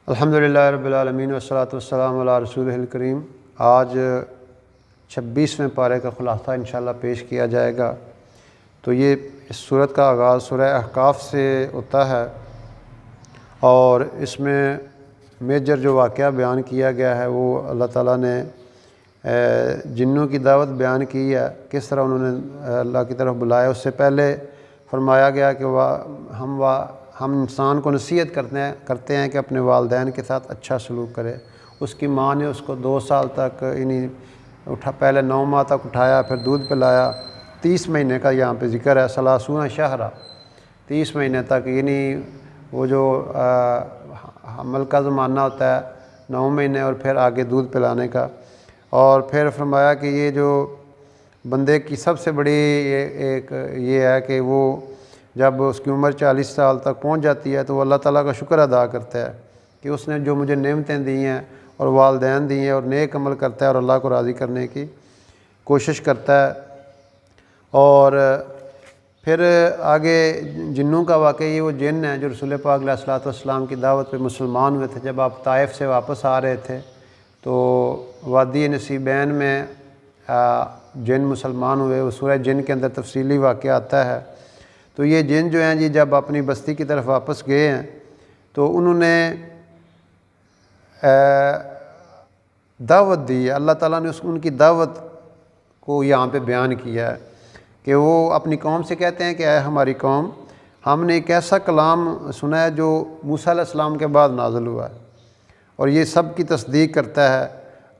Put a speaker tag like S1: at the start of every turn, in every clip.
S1: الحمدللہ رب العالمین والصلاۃ والسلام علی رسولہ الکریم۔ آج 26ویں پارے کا خلاصہ انشاءاللہ پیش کیا جائے گا۔ تو یہ اس صورت کا آغاز سورہ احقاف سے ہوتا ہے اور اس میں میجر جو واقعہ بیان کیا گیا ہے وہ اللہ تعالیٰ نے جنوں کی دعوت بیان کی ہے، کس طرح انہوں نے اللہ کی طرف بلایا۔ اس سے پہلے فرمایا گیا کہ ہم انسان کو نصیحت کرتے ہیں کہ اپنے والدین کے ساتھ اچھا سلوک کرے۔ اس کی ماں نے اس کو 2 سال تک پہلے 9 ماہ تک اٹھایا، پھر دودھ پلایا۔ 30 مہینے کا یہاں پہ ذکر ہے، 30 شہرہ، 30 مہینے تک، وہ جو حمل کا زمانہ ہوتا ہے 9 مہینے اور پھر آگے دودھ پلانے کا۔ اور پھر فرمایا کہ یہ جو بندے کی سب سے بڑی یہ ہے کہ وہ جب اس کی عمر 40 سال تک پہنچ جاتی ہے تو وہ اللہ تعالیٰ کا شکر ادا کرتا ہے کہ اس نے جو مجھے نعمتیں دی ہیں اور والدین دی ہیں، اور نیک عمل کرتا ہے اور اللہ کو راضی کرنے کی کوشش کرتا ہے۔ اور پھر آگے جنوں کا واقعہ، یہ وہ جن ہیں جو رسول پاک علیہ الصلوۃ والسلام کی دعوت پہ مسلمان ہوئے تھے۔ جب آپ طائف سے واپس آ رہے تھے تو وادی نصیبین میں جن مسلمان ہوئے، وہ سورہ جن کے اندر تفصیلی واقعہ آتا ہے۔ تو یہ جن جو ہیں جب اپنی بستی کی طرف واپس گئے ہیں تو انہوں نے دعوت دی ہے۔ اللہ تعالیٰ نے ان کی دعوت کو یہاں پہ بیان کیا ہے کہ وہ اپنی قوم سے کہتے ہیں کہ اے ہماری قوم، ہم نے ایک ایسا کلام سنا ہے جو موسیٰ علیہ السلام کے بعد نازل ہوا ہے اور یہ سب کی تصدیق کرتا ہے،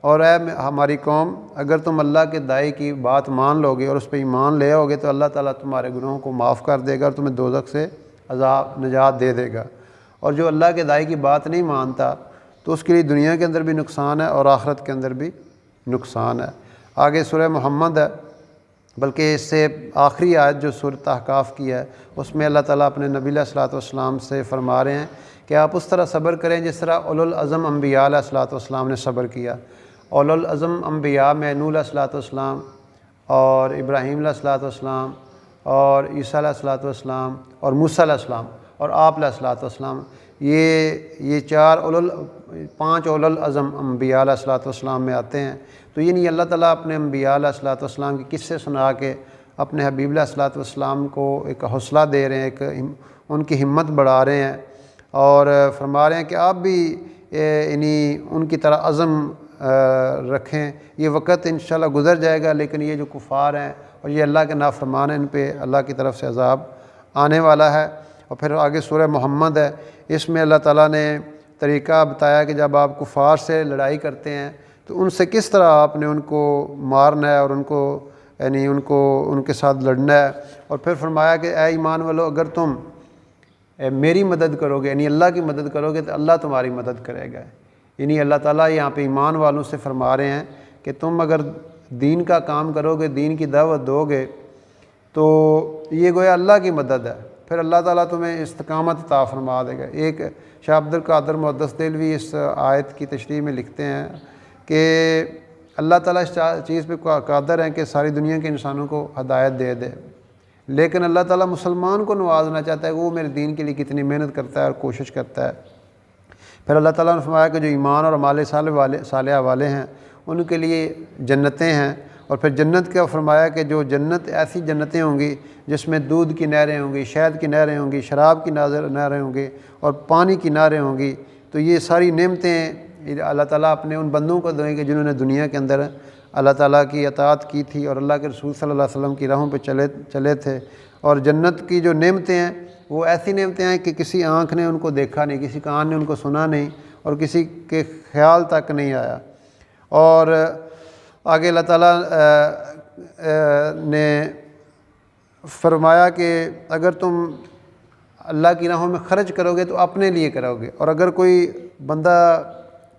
S1: اور اے ہماری قوم، اگر تم اللہ کے داعی کی بات مان لو گے اور اس پہ ایمان لے آؤ گے تو اللہ تعالیٰ تمہارے گناہوں کو معاف کر دے گا اور تمہیں دوزخ سے نجات دے دے گا۔ اور جو اللہ کے داعی کی بات نہیں مانتا تو اس کے لیے دنیا کے اندر بھی نقصان ہے اور آخرت کے اندر بھی نقصان ہے۔ آگے سورہ محمد ہے، بلکہ اس سے آخری آیت جو سورۃ احقاف کی ہے، اس میں اللہ تعالیٰ اپنے نبی علیہ الصلوۃ والسلام سے فرما رہے ہیں کہ آپ اس طرح صبر کریں جس طرح اولو العزم انبیاء علیہ الصلوۃ والسلام نے صبر کیا۔ اولو العزم انبیاء میں نوح علیہ الصلوۃ والسلام اور ابراہیم علیہ الصلوۃ والسلام اور عیسیٰ علیہ الصلوۃ والسلام اور موسیٰ علیہ السلام اور آپ علیہ الصلوۃ والسلام، یہ 5 اولو العزم انبیاء علیہ الصلوۃ والسلام میں آتے ہیں۔ تو اللہ تعالیٰ اپنے انبیاء علیہ الصلوۃ والسلام کی قصے سنا کے اپنے حبیب علیہ الصلوۃ والسلام کو ایک حوصلہ دے رہے ہیں، ان کی ہمت بڑھا رہے ہیں اور فرما رہے ہیں کہ آپ بھی ان کی طرح عزم رکھیں۔ یہ وقت انشاءاللہ گزر جائے گا، لیکن یہ جو کفار ہیں اور یہ اللہ کے نافرمان ہیں، ان پہ اللہ کی طرف سے عذاب آنے والا ہے۔ اور پھر آگے سورہ محمد ہے، اس میں اللہ تعالیٰ نے طریقہ بتایا کہ جب آپ کفار سے لڑائی کرتے ہیں تو ان سے کس طرح آپ نے ان کو مارنا ہے اور ان کے ساتھ لڑنا ہے۔ اور پھر فرمایا کہ اے ایمان والو، اگر تم میری مدد کرو گے، اللہ کی مدد کرو گے تو اللہ تمہاری مدد کرے گا۔ اللہ تعالیٰ یہاں پہ ایمان والوں سے فرما رہے ہیں کہ تم اگر دین کا کام کرو گے، دین کی دعوت دو گے تو یہ گویا اللہ کی مدد ہے، پھر اللہ تعالیٰ تمہیں استقامت عطا فرما دے گا۔ ایک شاہ عبد القادر محدث دہلوی اس آیت کی تشریح میں لکھتے ہیں کہ اللہ تعالیٰ اس چیز پہ قادر ہے کہ ساری دنیا کے انسانوں کو ہدایت دے دے، لیکن اللہ تعالیٰ مسلمان کو نوازنا چاہتا ہے کہ وہ میرے دین کے لیے کتنی محنت کرتا ہے اور کوشش کرتا ہے۔ پھر اللہ تعالیٰ نے فرمایا کہ جو ایمان اور اعمال صالحہ والے ہیں ان کے لیے جنتیں ہیں۔ اور پھر جنت کا فرمایا کہ جو جنت ایسی جنتیں ہوں گی جس میں دودھ کی نہریں ہوں گی، شہد کی نہریں ہوں گی، شراب کی نہریں ہوں گی اور پانی کی نہریں ہوں گی۔ تو یہ ساری نعمتیں اللہ تعالیٰ اپنے ان بندوں کو دیں گے جنہوں نے دنیا کے اندر اللہ تعالیٰ کی اطاعت کی تھی اور اللہ کے رسول صلی اللہ علیہ وسلم کی راہوں پہ چلے تھے۔ اور جنت کی جو نعمتیں ہیں وہ ایسی نعمتیں ہیں کہ کسی آنکھ نے ان کو دیکھا نہیں، کسی کان نے ان کو سنا نہیں اور کسی کے خیال تک نہیں آیا۔ اور آگے اللہ تعالیٰ نے فرمایا کہ اگر تم اللہ کی راہوں میں خرچ کرو گے تو اپنے لیے کرو گے، اور اگر کوئی بندہ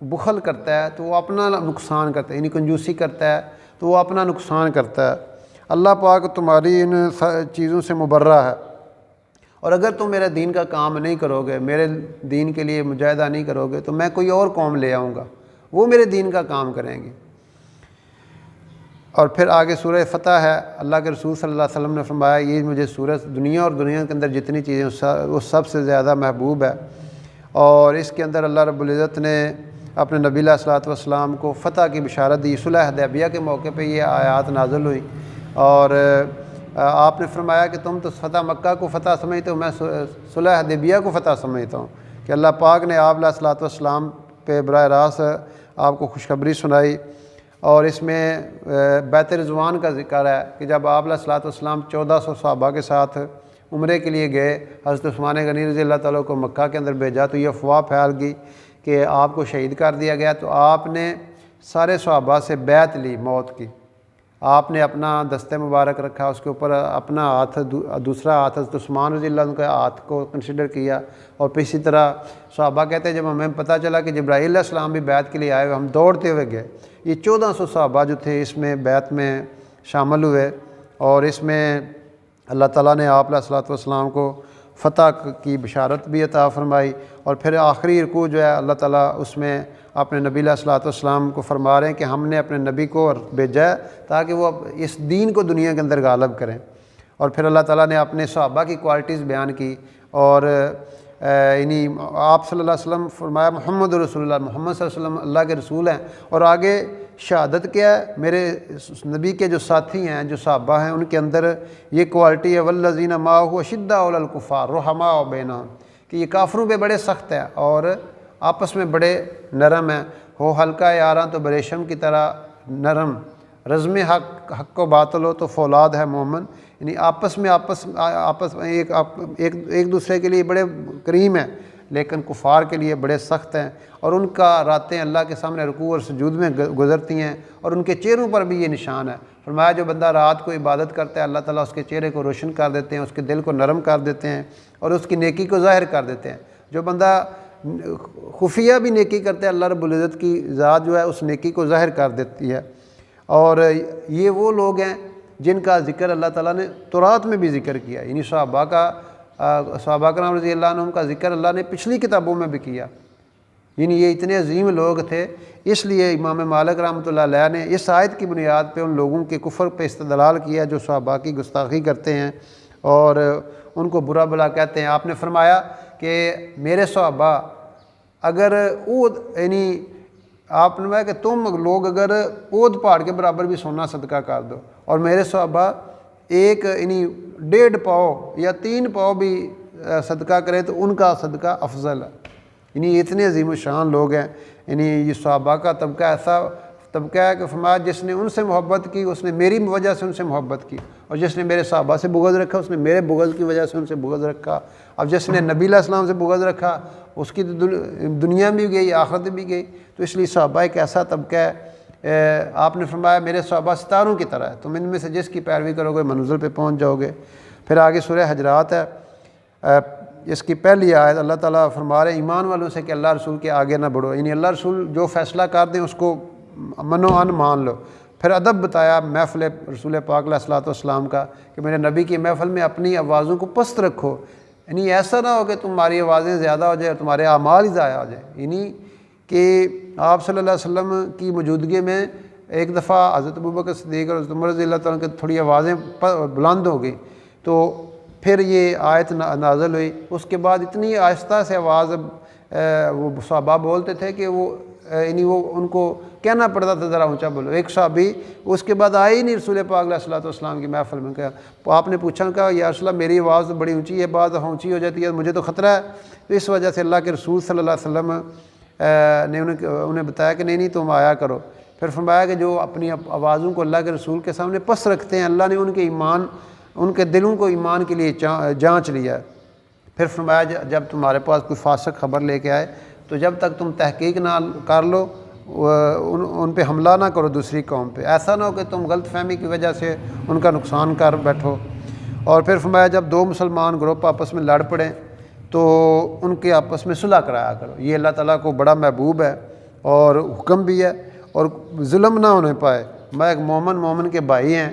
S1: بخل کرتا ہے تو وہ اپنا نقصان کرتا ہے، کنجوسی کرتا ہے تو وہ اپنا نقصان کرتا ہے۔ اللہ پاک تمہاری ان چیزوں سے مبرہ ہے، اور اگر تم میرے دین کا کام نہیں کرو گے، میرے دین کے لیے مجاہدہ نہیں کرو گے تو میں کوئی اور قوم لے آؤں گا، وہ میرے دین کا کام کریں گے۔ اور پھر آگے سورہ فتح ہے، اللہ کے رسول صلی اللہ علیہ وسلم نے فرمایا یہ مجھے سورہ دنیا اور دنیا کے اندر جتنی چیزیں وہ سب سے زیادہ محبوب ہے۔ اور اس کے اندر اللہ رب العزت نے اپنے نبی علیہ الصلوۃ والسلام کو فتح کی بشارت دی۔ صلح حدیبیہ کے موقع پہ یہ آیات نازل ہوئی، اور آپ نے فرمایا کہ تم تو فتح مکہ کو فتح سمجھتے ہو، میں صلح حدیبیہ کو فتح سمجھتا ہوں، کہ اللہ پاک نے آپ علیہ الصلوۃ والسلام پہ براہ راست آپ کو خوشخبری سنائی۔ اور اس میں بیت رضوان کا ذکر ہے کہ جب آپ علیہ الصلوۃ والسلام 1400 صحابہ کے ساتھ عمرے کے لیے گئے، حضرت عثمان غنی رضی اللہ تعالیٰ کو مکہ کے اندر بھیجا تو یہ افواہ پھیل گئی کہ آپ کو شہید کر دیا گیا، تو آپ نے سارے صحابہ سے بیعت لی موت کی۔ آپ نے اپنا دست مبارک رکھا، اس کے اوپر اپنا ہاتھ، دوسرا ہاتھ حضرت عثمان رضی اللہ عنہ کے ہاتھ کو کنسیڈر کیا، اور پھر اسی طرح صحابہ کہتے ہیں جب ہمیں پتہ چلا کہ جبرائیل علیہ السلام بھی بیعت کے لیے آئے ہوئے، ہم دوڑتے ہوئے گئے۔ یہ 1400 صحابہ جو تھے اس میں بیعت میں شامل ہوئے، اور اس میں اللہ تعالیٰ نے آپ علیہ الصلوۃ والسلام کو فتح کی بشارت بھی عطا فرمائی۔ اور پھر آخری رکوع جو ہے اللہ تعالیٰ اس میں اپنے نبی علیہ الصلوۃ والسلام کو فرما رہے ہیں کہ ہم نے اپنے نبی کو بھیجا ہے تاکہ وہ اس دین کو دنیا کے اندر غالب کریں۔ اور پھر اللہ تعالیٰ نے اپنے صحابہ کی کوالٹیز بیان کی، اور یعنی آپ صلی اللہ علیہ وسلم فرمایا محمد رسول اللہ، محمد صلی اللہ علیہ وسلم اللہ کے رسول ہیں، اور آگے شہادت کیا ہے، میرے نبی کے جو ساتھی ہیں، جو صحابہ ہیں، ان کے اندر یہ کوالٹی ہے والذین معہ اشداء علی الکفار رحماء بینہم، کہ یہ کافروں پہ بڑے سخت ہیں اور آپس میں بڑے نرم ہیں۔ ہو حلقہ یاراں تو بریشم کی طرح نرم، رزم حق و باطل ہو تو فولاد ہے مومن، یعنی آپس میں ایک دوسرے کے لیے بڑے کریم ہیں، لیکن کفار کے لیے بڑے سخت ہیں، اور ان کا راتیں اللہ کے سامنے رکوع اور سجود میں گزرتی ہیں، اور ان کے چہروں پر بھی یہ نشان ہے۔ فرمایا جو بندہ رات کو عبادت کرتا ہے اللہ تعالیٰ اس کے چہرے کو روشن کر دیتے ہیں، اس کے دل کو نرم کر دیتے ہیں، اور اس کی نیکی کو ظاہر کر دیتے ہیں۔ جو بندہ خفیہ بھی نیکی کرتا ہے اللہ رب العزت کی ذات جو ہے اس نیکی کو ظاہر کر دیتی ہے۔ اور یہ وہ لوگ ہیں جن کا ذکر اللہ تعالیٰ نے تورات میں بھی ذکر کیا، یعنی صحابہ کرام رضی اللہ عنہم کا ذکر اللہ نے پچھلی کتابوں میں بھی کیا، یعنی یہ اتنے عظیم لوگ تھے۔ اس لیے امام مالک رحمۃ اللہ علیہ نے اس آیت کی بنیاد پہ ان لوگوں کے کفر پہ استدلال کیا جو صحابہ کی گستاخی کرتے ہیں اور ان کو برا بھلا کہتے ہیں۔ آپ نے فرمایا کہ میرے صحابہ اگر یعنی آپ نے فرمایا کہ تم لوگ اگر اود پہاڑ کے برابر بھی سونا صدقہ کر دو، اور میرے صحابہ ایک یعنی 1.5 پاؤ یا 3 پاؤ بھی صدقہ کرے تو ان کا صدقہ افضل ہے۔ یعنی اتنے عظیم الشان لوگ ہیں، یعنی یہ صحابہ کا طبقہ ایسا طبقہ ہے کہ فرمایا جس نے ان سے محبت کی اس نے میری وجہ سے ان سے محبت کی، اور جس نے میرے صحابہ سے بغض رکھا اس نے میرے بغض کی وجہ سے ان سے بغض رکھا۔ اب جس نے نبی علیہ السلام سے بغض رکھا اس کی تو دنیا بھی گئی آخرت بھی گئی۔ تو اس لیے صحابہ ایک ایسا طبقہ ہے، آپ نے فرمایا میرے صحابہ ستاروں کی طرح ہے، تم ان میں سے جس کی پیروی کرو گے منزل پہ پہنچ جاؤ گے۔ پھر آگے سورہ حجرات ہے، اس کی پہلی آیت اللہ تعالیٰ فرما رہے ہیں ایمان والوں سے کہ اللہ رسول کے آگے نہ بڑھو، یعنی اللہ رسول جو فیصلہ کر دیں اس کو منو ان مان لو۔ پھر ادب بتایا محفل رسول پاک علیہ الصلوۃ والسلام کا کہ میرے نبی کی محفل میں اپنی آوازوں کو پست رکھو، یعنی ایسا نہ ہو کہ تمہاری آوازیں زیادہ ہو جائیں اور تمہارے اعمال ہی ضائع ہو جائیں۔ یعنی کہ آپ صلی اللہ علیہ وسلم کی موجودگی میں ایک دفعہ حضرت ابوبکر صدیق اور حضرت عمر رضی اللہ تعالیٰ کی تھوڑی آوازیں بلند ہو گئی، تو پھر یہ آیت نازل ہوئی۔ اس کے بعد اتنی آہستہ سے آواز وہ صحابہ بولتے تھے کہ وہ یعنی وہ ان کو کہنا پڑتا تھا ذرا اونچا بولو۔ ایک صحابی اس کے بعد آئے ہی نہیں رسول پاک علیہ الصلوۃ والسلام کی محفل میں، کہا آپ نے پوچھا کہ یا رسول اللہ میری آواز تو بڑی اونچی ہے، بعض دفعہ اونچی ہو جاتی ہے، مجھے تو خطرہ ہے۔ تو اس وجہ سے اللہ کے رسول صلی اللہ علیہ وسلم نے انہیں بتایا کہ نہیں تم آیا کرو۔ پھر فرمایا کہ جو اپنی آوازوں کو اللہ کے رسول کے سامنے پس رکھتے ہیں اللہ نے ان کے دلوں کو ایمان کے لیے جانچ لیا۔ پھر فرمایا جب تمہارے پاس کوئی فاسق خبر لے کے آئے تو جب تک تم تحقیق نہ کر لو ان پہ حملہ نہ کرو دوسری قوم پہ، ایسا نہ ہو کہ تم غلط فہمی کی وجہ سے ان کا نقصان کر بیٹھو۔ اور پھر فرمایا جب 2 مسلمان گروپ آپس میں لڑ پڑیں تو ان کے آپس میں صلح کرایا کرو، یہ اللہ تعالیٰ کو بڑا محبوب ہے اور حکم بھی ہے، اور ظلم نہ ہونے پائے۔ میں ایک مومن کے بھائی ہیں،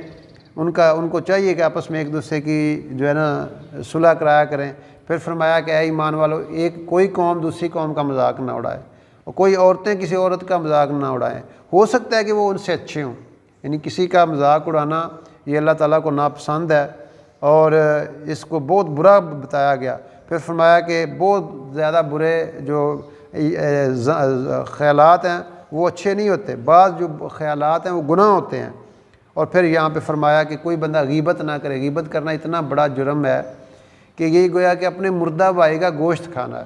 S1: ان کو چاہیے کہ آپس میں ایک دوسرے کی جو ہے نا صلح کرایا کریں۔ پھر فرمایا کہ اے ایمان والو کوئی قوم دوسری قوم کا مذاق نہ اڑائے، اور کوئی عورتیں کسی عورت کا مذاق نہ اڑائیں، ہو سکتا ہے کہ وہ ان سے اچھے ہوں، یعنی کسی کا مذاق اڑانا یہ اللہ تعالیٰ کو ناپسند ہے اور اس کو بہت برا بتایا گیا۔ پھر فرمایا کہ بہت زیادہ برے جو خیالات ہیں وہ اچھے نہیں ہوتے، بعض جو خیالات ہیں وہ گناہ ہوتے ہیں۔ اور پھر یہاں پہ فرمایا کہ کوئی بندہ غیبت نہ کرے۔ غیبت کرنا اتنا بڑا جرم ہے کہ یہ گویا کہ اپنے مردہ بھائی کا گوشت کھانا ہے،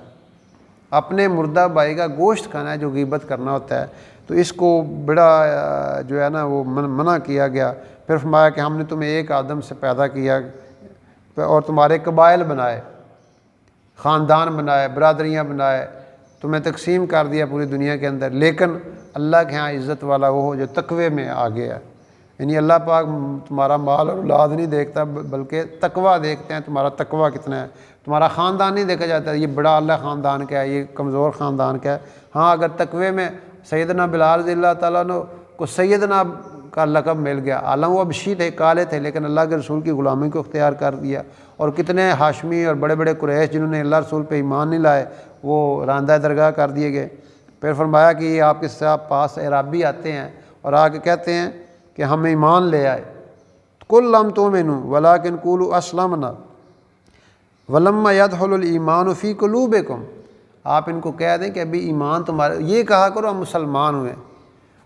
S1: اپنے مردہ بھائی کا گوشت کھانا ہے جو غیبت کرنا ہوتا ہے۔ تو اس کو بڑا جو ہے نا وہ منع کیا گیا۔ پھر فرمایا کہ ہم نے تمہیں ایک آدم سے پیدا کیا اور تمہارے قبائل بنائے، خاندان بنائے، برادریاں بنائے، تمہیں تقسیم کر دیا پوری دنیا کے اندر، لیکن اللہ کے ہاں عزت والا وہ ہو جو تقوی میں آگے ہے۔ یعنی اللہ پاک تمہارا مال اور اولاد نہیں دیکھتا بلکہ تقوی دیکھتے ہیں، تمہارا تقوی کتنا ہے۔ تمہارا خاندان نہیں دیکھا جاتا یہ بڑا اللہ خاندان کا ہے، یہ کمزور خاندان کا ہے۔ ہاں اگر تقوی میں سیدنا بلال رضی اللہ تعالیٰ عنہ کو سیدنا کا لقب مل گیا، عالم وہ ابشی تھے، کالے تھے، لیکن اللہ کے رسول کی غلامی کو اختیار کر دیا۔ اور کتنے ہاشمی اور بڑے بڑے قریش جنہوں نے اللہ رسول پہ ایمان نہیں لائے وہ راندہ درگاہ کر دیے گئے۔ پھر فرمایا کہ یہ آپ کے پاس اعرابی آتے ہیں اور آ کے کہتے ہیں کہ ہم ایمان لے آئے۔ قل لم تؤمنوا ولکن قولوا اسلمنا ولما يدخل الایمان فی قلوبکم۔ آپ ان کو کہہ دیں کہ ابھی ایمان تمہارے، یہ کہا کرو ہم مسلمان ہوئے،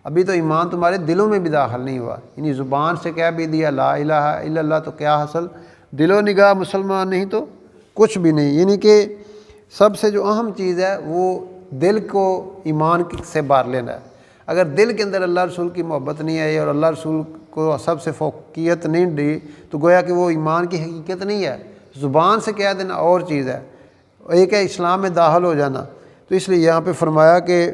S1: ابھی تو ایمان تمہارے دلوں میں بھی داخل نہیں ہوا۔ یعنی زبان سے کہہ بھی دیا لا الہ الا اللہ تو کیا حاصل، دل و نگاہ مسلمان نہیں تو کچھ بھی نہیں۔ یعنی کہ سب سے جو اہم چیز ہے وہ دل کو ایمان سے بار لینا ہے۔ اگر دل کے اندر اللہ رسول کی محبت نہیں آئی اور اللہ رسول کو سب سے فوقیت نہیں دی تو گویا کہ وہ ایمان کی حقیقت نہیں ہے۔ زبان سے کہہ دینا اور چیز ہے، ایک ہے اسلام میں داخل ہو جانا۔ تو اس لیے یہاں پہ فرمایا کہ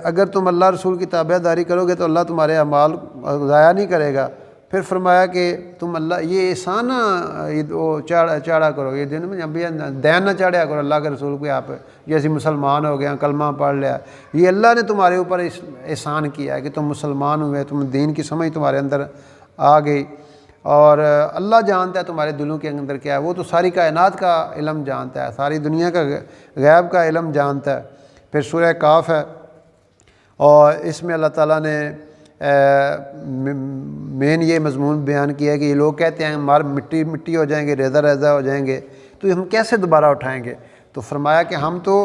S1: اگر تم اللہ رسول کی تابع داری کرو گے تو اللہ تمہارے اعمال ضائع نہیں کرے گا۔ پھر فرمایا کہ تم اللہ یہ احسان چاڑا کرو، یہ دن میں دین نہ چاڑیا کرو اللہ کے رسول کو، آپ جیسے مسلمان ہو گیا، کلمہ پڑھ لیا، یہ اللہ نے تمہارے اوپر احسان کیا ہے کہ تم مسلمان ہوئے، تم دین کی سمجھ تمہارے اندر آ گئی۔ اور اللہ جانتا ہے تمہارے دلوں کے اندر کیا ہے، وہ تو ساری کائنات کا علم جانتا ہے، ساری دنیا کا غیب کا علم جانتا ہے۔ پھر سورہ کاف ہے اور اس میں اللہ تعالیٰ نے مین یہ مضمون بیان کیا ہے کہ یہ لوگ کہتے ہیں ہمارے مٹی مٹی ہو جائیں گے، ریزہ ریزہ ہو جائیں گے، تو ہم کیسے دوبارہ اٹھائیں گے؟ تو فرمایا کہ ہم تو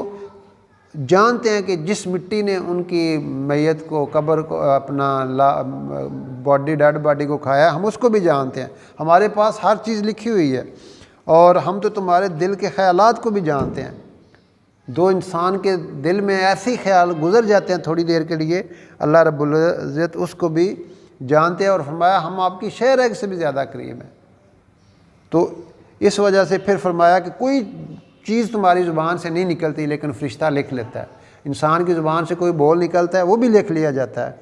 S1: جانتے ہیں کہ جس مٹی نے ان کی میت کو، قبر کو، اپنا باڈی، ڈیڈ باڈی کو کھایا، ہم اس کو بھی جانتے ہیں، ہمارے پاس ہر چیز لکھی ہوئی ہے، اور ہم تو تمہارے دل کے خیالات کو بھی جانتے ہیں۔ دو انسان کے دل میں ایسے خیال گزر جاتے ہیں تھوڑی دیر کے لیے، اللہ رب العزت اس کو بھی جانتے ہیں، اور فرمایا ہم آپ کی شہ ریگ سے بھی زیادہ قریب ہیں۔ تو اس وجہ سے پھر فرمایا کہ کوئی چیز تمہاری زبان سے نہیں نکلتی لیکن فرشتہ لکھ لیتا ہے۔ انسان کی زبان سے کوئی بول نکلتا ہے وہ بھی لکھ لیا جاتا ہے۔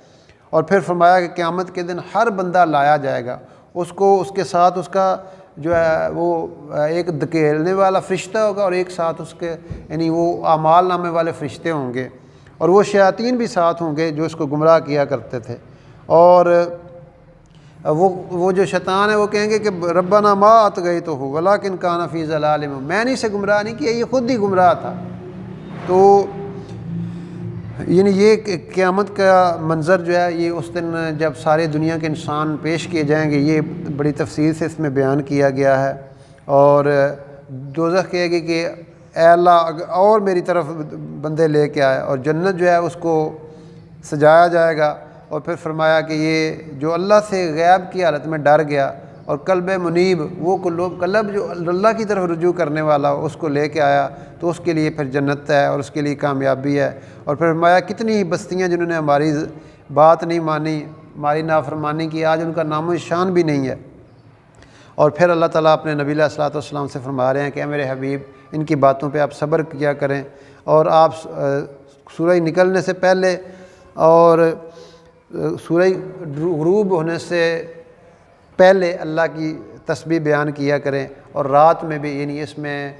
S1: اور پھر فرمایا کہ قیامت کے دن ہر بندہ لایا جائے گا، اس کو اس کے ساتھ اس کا جو ہے وہ ایک دھکیلنے والا فرشتہ ہوگا، اور ایک ساتھ اس کے یعنی وہ اعمال نامے والے فرشتے ہوں گے، اور وہ شیاطین بھی ساتھ ہوں گے جو اس کو گمراہ کیا کرتے تھے۔ اور وہ جو شیطان ہے وہ کہیں گے کہ ربنا ما اطغیتہ ولکن کان فی ضلال مبین، میں نے اسے گمراہ نہیں کیا، یہ خود ہی گمراہ تھا۔ تو یعنی یہ قیامت کا منظر جو ہے یہ اس دن جب سارے دنیا کے انسان پیش کیے جائیں گے، یہ بڑی تفصیل سے اس میں بیان کیا گیا ہے۔ اور دوزخ کہے گی کہ اے اللہ اور میری طرف بندے لے کے آئے، اور جنت جو ہے اس کو سجایا جائے گا۔ اور پھر فرمایا کہ یہ جو اللہ سے غیب کی حالت میں ڈر گیا اور قلب منیب، وہ قلب جو اللہ کی طرف رجوع کرنے والا اس کو لے کے آیا، تو اس کے لیے پھر جنت ہے اور اس کے لیے کامیابی ہے۔ اور پھر فرمایا کتنی ہی بستیاں جنہوں نے ہماری بات نہیں مانی، ہماری نافرمانی کی، آج ان کا نام و نشان بھی نہیں ہے۔ اور پھر اللہ تعالیٰ اپنے نبی علیہ الصلوۃ والسلام سے فرما رہے ہیں کہ اے میرے حبیب ان کی باتوں پہ آپ صبر کیا کریں، اور آپ سورج نکلنے سے پہلے اور سورج غروب ہونے سے پہلے اللہ کی تسبیح بیان کیا کریں، اور رات میں بھی، یعنی اس میں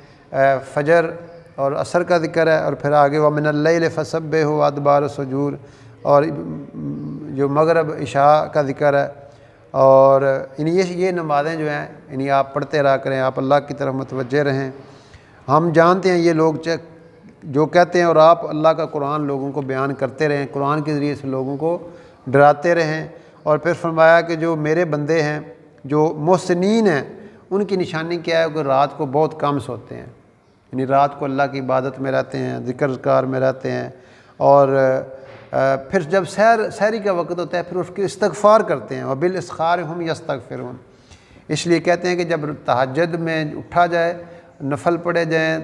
S1: فجر اور عصر کا ذکر ہے، اور پھر آگے وَمِنَ اللَّيْلِ فَسَبِّحْهُ وَأَدْبَارَ السُّجُودِ، اور جو مغرب عشاء کا ذکر ہے۔ اور یعنی یہ نمازیں جو ہیں یعنی آپ پڑھتے رہا کریں، آپ اللہ کی طرف متوجہ رہیں۔ ہم جانتے ہیں یہ لوگ جو کہتے ہیں، اور آپ اللہ کا قرآن لوگوں کو بیان کرتے رہیں، قرآن کے ذریعے سے لوگوں کو ڈراتے رہیں۔ اور پھر فرمایا کہ جو میرے بندے ہیں جو محسنین ہیں ان کی نشانی کیا ہے کہ رات کو بہت کم سوتے ہیں، یعنی رات کو اللہ کی عبادت میں رہتے ہیں، ذکر اذکار میں رہتے ہیں، اور پھر جب سحری کا وقت ہوتا ہے پھر اس کے استغفار کرتے ہیں، وبالاسحار هم یستغفرون۔ اس لیے کہتے ہیں کہ جب تہجد میں اٹھا جائے، نفل پڑھے جائیں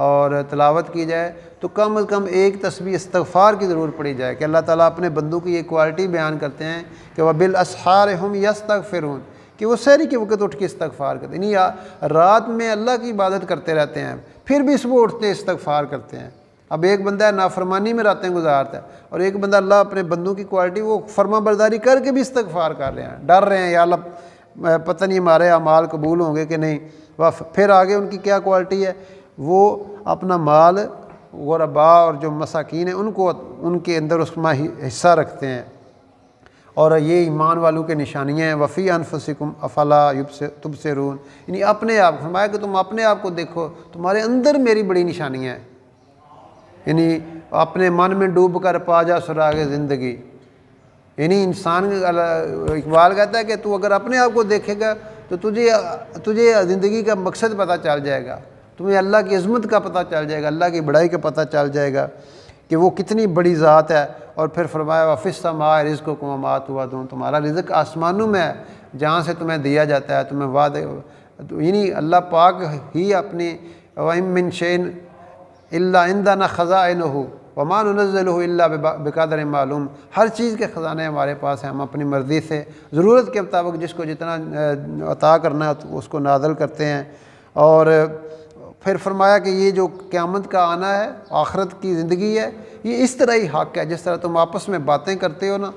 S1: اور تلاوت کی جائے تو کم از کم ایک تسبیح استغفار کی ضرور پڑھی جائے، کہ اللہ تعالیٰ اپنے بندوں کی یہ کوالٹی بیان کرتے ہیں کہ وبالاسحار هم یستغفرون، کہ وہ سحری کے وقت اٹھ کے استغفار کرتے ہیں، یعنی رات میں اللہ کی عبادت کرتے رہتے ہیں پھر بھی صبح اٹھتے استغفار کرتے ہیں۔ اب ایک بندہ ہے نافرمانی میں راتیں گزارتا ہے، اور ایک بندہ اللہ اپنے بندوں کی کوالٹی وہ فرما برداری کر کے بھی استغفار کر رہے ہیں، ڈر رہے ہیں یا اللہ پتہ نہیں ہمارے اعمال قبول ہوں گے کہ نہیں۔ پھر آگے ان کی کیا کوالٹی ہے، وہ اپنا مال غربا اور جو مساکین ہیں ان کے اندر اس میں حصہ رکھتے ہیں، اور یہ ایمان والوں کے نشانیاں ہیں۔ وفی انفسکم افلا تبصرون، یعنی اپنے آپ، فرمایا کہ تم اپنے آپ کو دیکھو، تمہارے اندر میری بڑی نشانیاں ہیں، یعنی اپنے من میں ڈوب کر پا جا سراغ زندگی۔ یعنی انسان اقبال کہتا ہے کہ تو اگر اپنے آپ کو دیکھے گا تو تجھے زندگی کا مقصد پتہ چل جائے گا، تمہیں اللہ کی عظمت کا پتہ چل جائے گا، اللہ کی بڑائی کا پتہ چل جائے گا کہ وہ کتنی بڑی ذات ہے۔ اور پھر فرمایا وفی السماء رزقکم وما توعدون، تمہارا رزق آسمانوں میں ہے جہاں سے تمہیں دیا جاتا ہے، تمہیں وعدے، یعنی اللہ پاک ہی اپنی وَإِن مِّن شَيْءٍ إِلَّا عِندَنَا خَزَائِنُهُ وَمَا نُنَزِّلُهُ إِلَّا بِقَدْرٍ معلوم، ہر چیز کے خزانے ہمارے پاس ہیں، ہم اپنی مرضی سے ضرورت کے مطابق جس کو جتنا عطا کرنا ہے اس کو نازل کرتے ہیں۔ اور پھر فرمایا کہ یہ جو قیامت کا آنا ہے، آخرت کی زندگی ہے، یہ اس طرح ہی حق ہے جس طرح تم آپس میں باتیں کرتے ہو نا،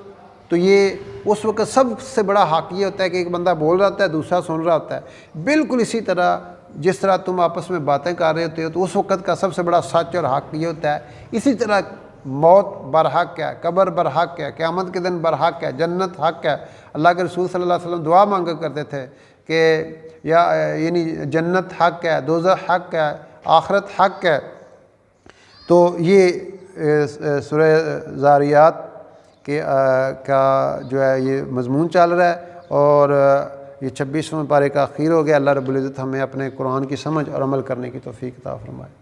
S1: تو یہ اس وقت سب سے بڑا حق یہ ہوتا ہے کہ ایک بندہ بول رہا ہوتا ہے دوسرا سن رہا ہوتا ہے، بالکل اسی طرح جس طرح تم آپس میں باتیں کر رہے ہوتے ہو تو اس وقت کا سب سے بڑا سچ اور حق یہ ہوتا ہے۔ اسی طرح موت برحق ہے، قبر برحق ہے، قیامت کے دن برحق ہے، جنت حق ہے۔ اللہ کے رسول صلی اللہ علیہ وسلم دعا مانگا کرتے تھے کہ یعنی جنت حق ہے، دوزخ حق ہے، آخرت حق ہے۔ تو یہ سورہ ذاریات کا جو ہے یہ مضمون چل رہا ہے، اور یہ 26واں پارے کا اخیر ہو گیا۔ اللہ رب العزت ہمیں اپنے قرآن کی سمجھ اور عمل کرنے کی توفیق عطا فرمائے۔